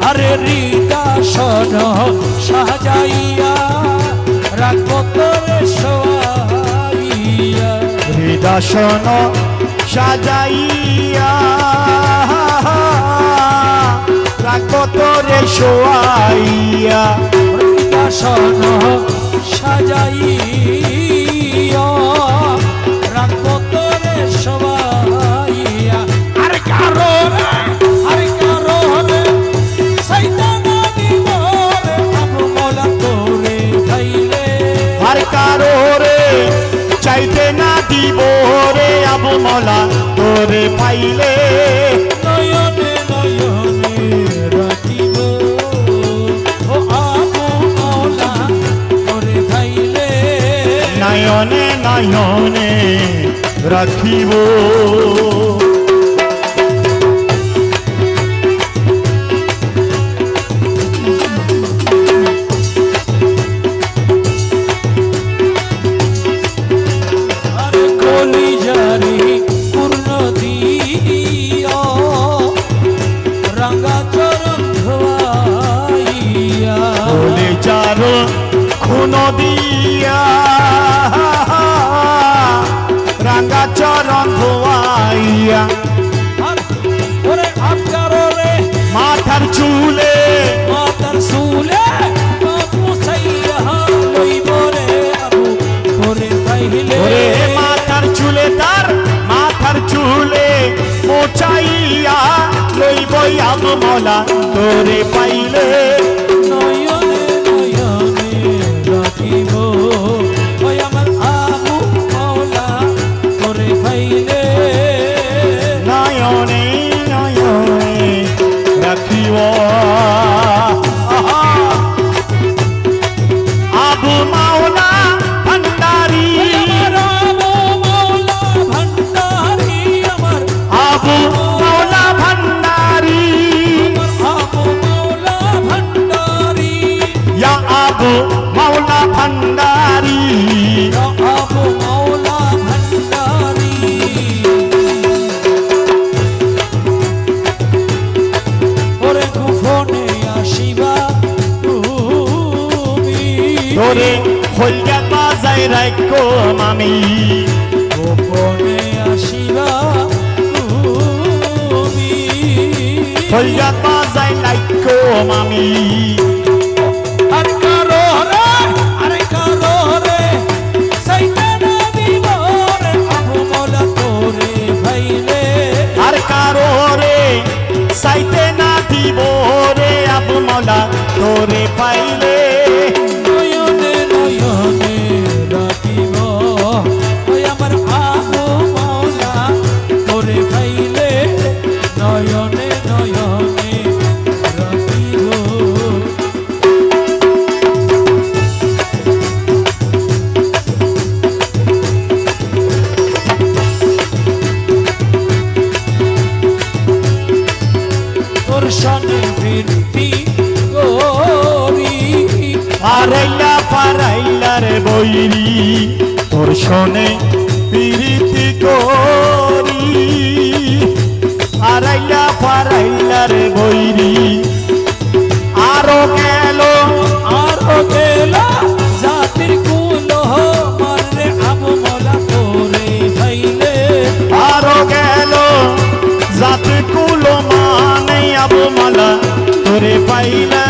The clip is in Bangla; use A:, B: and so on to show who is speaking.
A: আরে হৃদয় সাজাইয়া রাখবো তোরে শোয়াইয়া
B: হৃদয় সাজাইয়া রাখবো তোরে শোয়াইয়া
A: হৃদয় সাজাইয়া রাখবো তোরে শোয়াইয়া আরে কারো রে সাইতানা দিব রে আবু মওলা তোরে ভাইলে
B: আর কারো রে চাইতে না দিব রে আবু মওলা তোরে পাইলে
A: নয়নে নয়নে রাখিব ও আবু মওলা তোরে ভাইলে
B: নয়নে নয়নে রাখিব দিয়া রাঙ্গা চরণ ধোয়াইয়া
A: ওরে আপকারো রে
B: মাথার চুলে
A: মুছাইয়া লইব রে আবু তোরে পাইলে
B: ওরে মাথার চুলে তার মাথার চুলে মোচাইয়া লইব আবু মওলা তোরে পাইলে
A: নয়নে নয়নে রাখিব ওই আমার আবু মওলা তোরে পাইলে
B: নয়নে নয়নে রাখিব আবু মওলা ভান্ডারি আবু মওলা ভান্ডারি ইয়া আবু মওলা ভান্ডারি
A: ওরে গোপনে আসিবা তুমি
B: তোরে হইয়া বাজাই রাখো মামি
A: গোপনে আসিবা তুমি
B: হইয়া বাজাই রাখো মামি
A: আরে কারো রে সাইতানা দিব রে আবু মওলা তোরে ভাইলে
B: আর কারো রে সাইতে না দিব রে আবু মওলা তোরে পাইলে
A: নয়নে নয়নে রাখিব ওই আমার আবু মওলা তোরে ভাইলে নয়নে নয়নে রাখিব তোর সনে বিনতি করি
B: আরাইলা পারাইলার বৈরি তোর শোনে প্রীতি করি আরাইলা পারাইলার বৈরি আরো গেল
A: জাতির কুল মারে আবু মওলা তোরে ভাইলে
B: আরো গেল জাত কুলো মানে আবু মওলা তোরে পাইলে